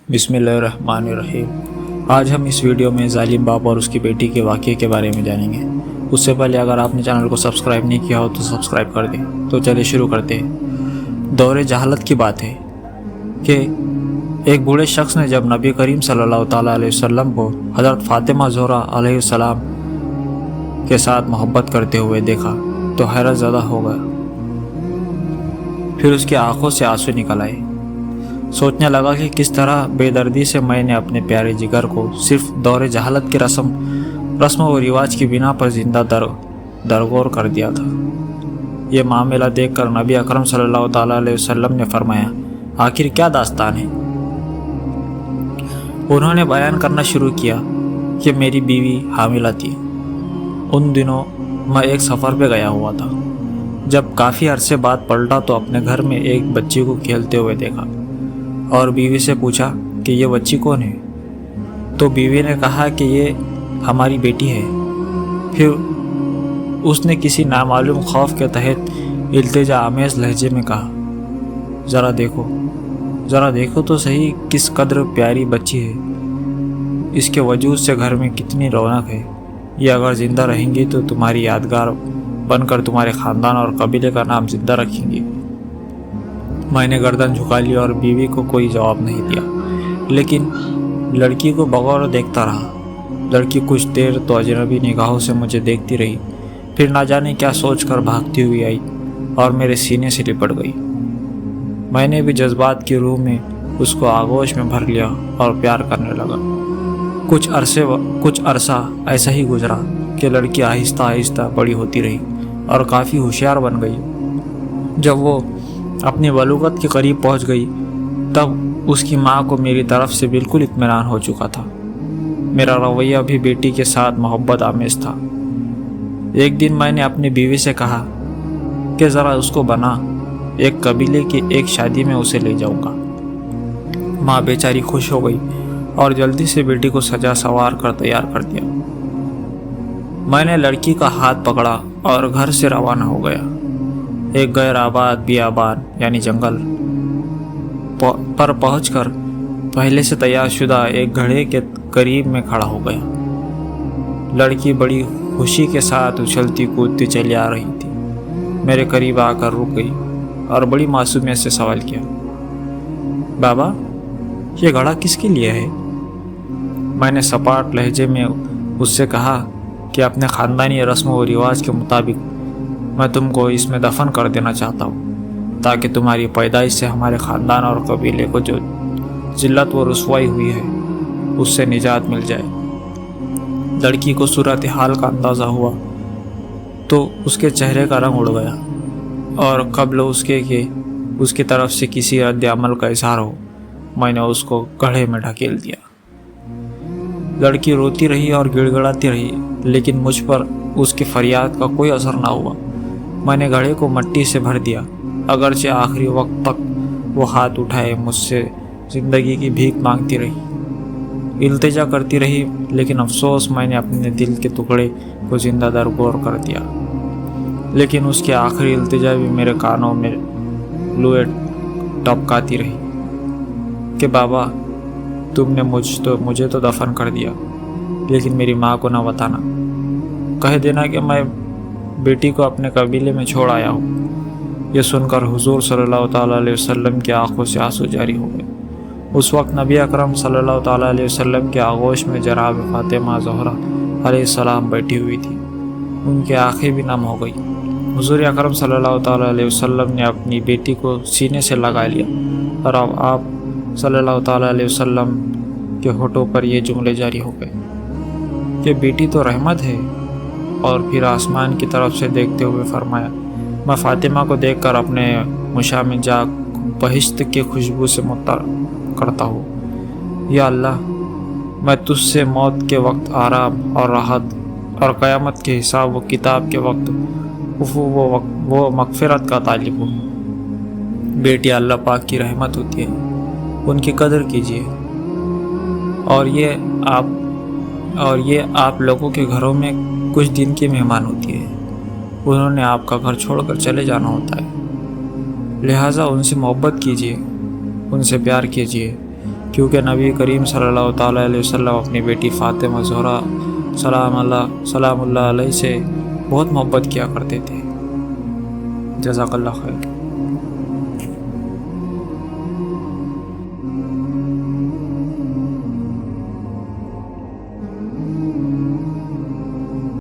बिस्मिल्लाहिर्रहमानिर्रहीम। आज हम इस वीडियो में जालिम बाप और उसकी बेटी के वाक़ये के बारे में जानेंगे। उससे पहले अगर आपने चैनल को सब्सक्राइब नहीं किया हो तो सब्सक्राइब कर दें। तो चलिए शुरू करते हैं। दौरे जहालत की बात है कि एक बूढ़े शख्स ने जब नबी करीम सल्लल्लाहु ताला अलैहि वसल्लम को हज़रत फ़ातिमा ज़ोहरा अलैहिस्सलाम के साथ मोहब्बत करते हुए देखा तो हैरत ज़दा हो गया। फिर उसकी आंखों से आंसू निकल आए। सोचने लगा कि किस तरह बेदर्दी से मैंने अपने प्यारे जिगर को सिर्फ दौरे जहालत की रस्म व रिवाज की बिना पर जिंदा दरगोर कर दिया था। ये मामला देखकर नबी अकरम सल्लल्लाहु ताला अलैहि वसल्लम ने फरमाया, आखिर क्या दास्तान है? उन्होंने बयान करना शुरू किया कि मेरी बीवी हामिला थी। उन दिनों मैं एक सफ़र पे गया हुआ था। जब काफ़ी अरसे बाद पलटा तो अपने घर में एक बच्ची को खेलते हुए देखा और बीवी से पूछा कि ये बच्ची कौन है? तो बीवी ने कहा कि ये हमारी बेटी है। फिर उसने किसी नामालूम खौफ के तहत इल्तिजा आमेज़ लहजे में कहा, ज़रा देखो तो सही किस कदर प्यारी बच्ची है। इसके वजूद से घर में कितनी रौनक है। ये अगर ज़िंदा रहेंगी तो तुम्हारी यादगार बनकर तुम्हारे ख़ानदान और कबीले का नाम ज़िंदा रखेंगी। मैंने गर्दन झुका ली और बीवी को कोई जवाब नहीं दिया, लेकिन लड़की को बगौर देखता रहा। लड़की कुछ देर तो अजनबी निगाहों से मुझे देखती रही, फिर ना जाने क्या सोचकर भागती हुई आई और मेरे सीने से लिपट गई। मैंने भी जज्बात की रूह में उसको आगोश में भर लिया और प्यार करने लगा। कुछ अरसा ऐसा ही गुजरा कि लड़की आहिस्ता आहिस्ता बड़ी होती रही और काफ़ी होशियार बन गई। जब वो अपनी बलूगत के करीब पहुंच गई तब उसकी माँ को मेरी तरफ से बिल्कुल इत्मीनान हो चुका था। मेरा रवैया भी बेटी के साथ मोहब्बत आमेज़ था। एक दिन मैंने अपनी बीवी से कहा कि ज़रा उसको बना एक कबीले की एक शादी में उसे ले जाऊंगा। माँ बेचारी खुश हो गई और जल्दी से बेटी को सजा सवार कर तैयार कर दिया। मैंने लड़की का हाथ पकड़ा और घर से रवाना हो गया। एक गैर आबाद बियाबान यानी जंगल पर पहुंचकर पहले से तैयार शुदा एक घड़े के करीब में खड़ा हो गया। लड़की बड़ी खुशी के साथ उछलती कूदती चली आ रही थी। मेरे करीब आकर रुक गई और बड़ी मासूमियत से सवाल किया, बाबा ये घड़ा किसके लिए है? मैंने सपाट लहजे में उससे कहा कि अपने ख़ानदानी रस्म व रिवाज के मुताबिक मैं तुमको इसमें दफन कर देना चाहता हूँ, ताकि तुम्हारी पैदाइश से हमारे ख़ानदान और कबीले को जो जिल्लत व रुसवाई हुई है उससे निजात मिल जाए। लड़की को सूरत हाल का अंदाज़ा हुआ तो उसके चेहरे का रंग उड़ गया और कब्ल उसके कि उसकी तरफ से किसी रद्द अमल का इजहार हो, मैंने उसको गड्ढे में ढकेल दिया। लड़की रोती रही और गिड़गिड़ाती रही, लेकिन मुझ पर उसकी फरियाद का कोई असर ना हुआ। मैंने घड़े को मिट्टी से भर दिया। अगरचे आखिरी वक्त तक वो हाथ उठाए मुझसे ज़िंदगी की भीख मांगती रही, इल्तिजा करती रही, लेकिन अफसोस मैंने अपने दिल के टुकड़े को ज़िंदा दरगोर कर दिया। लेकिन उसकी आखिरी इल्तिजा भी मेरे कानों में लुए टपकाती रही कि बाबा तुमने मुझे तो दफन कर दिया, लेकिन मेरी माँ को ना बताना। कह देना कि मैं बेटी को अपने कबीले में छोड़ आया हूँ। ये सुनकर हुजूर सल्लल्लाहु ताला अलैहि वसल्लम की आंखों से आंसू जारी हो गए। उस वक्त नबी अकरम सल्लल्लाहु ताला अलैहि वसल्लम के आगोश में जनाब फ़ातिमा ज़ोहरा अलैहिस्सलाम बैठी हुई थी। उनकी आंखें भी नम हो गई। हुजूर अकरम सल्लल्लाहु ताला अलैहि वसल्लम ने अपनी बेटी को सीने से लगा लिया और अब आप सल्लल्लाहु ताला अलैहि वसल्लम के होठों पर ये जुमले जारी हो गए कि बेटी तो रहमत है। और फिर आसमान की तरफ से देखते हुए फरमाया, मैं फ़ातिमा को देखकर अपने मुशा में जा बहिश्त की खुशबू से मुत्तर करता हूँ। या अल्लाह, मैं तुझसे मौत के वक्त आराम और राहत और क़यामत के हिसाब व किताब के वक्त वो मग़फ़िरत का तालिब हूँ। बेटी अल्लाह पाक की रहमत होती है, उनकी कदर कीजिए। और ये आप लोगों के घरों में कुछ दिन की मेहमान होती है। उन्होंने आपका घर छोड़कर चले जाना होता है, लिहाजा उनसे मोहब्बत कीजिए, उनसे प्यार कीजिए, کیونکہ نبی کریم صلی اللہ تعالیٰ علیہ وسلم اپنی بیٹی فاطمہ زہرا سلام اللہ علیہ سے بہت محبت کیا کرتے تھے۔ جزاک اللہ خیر۔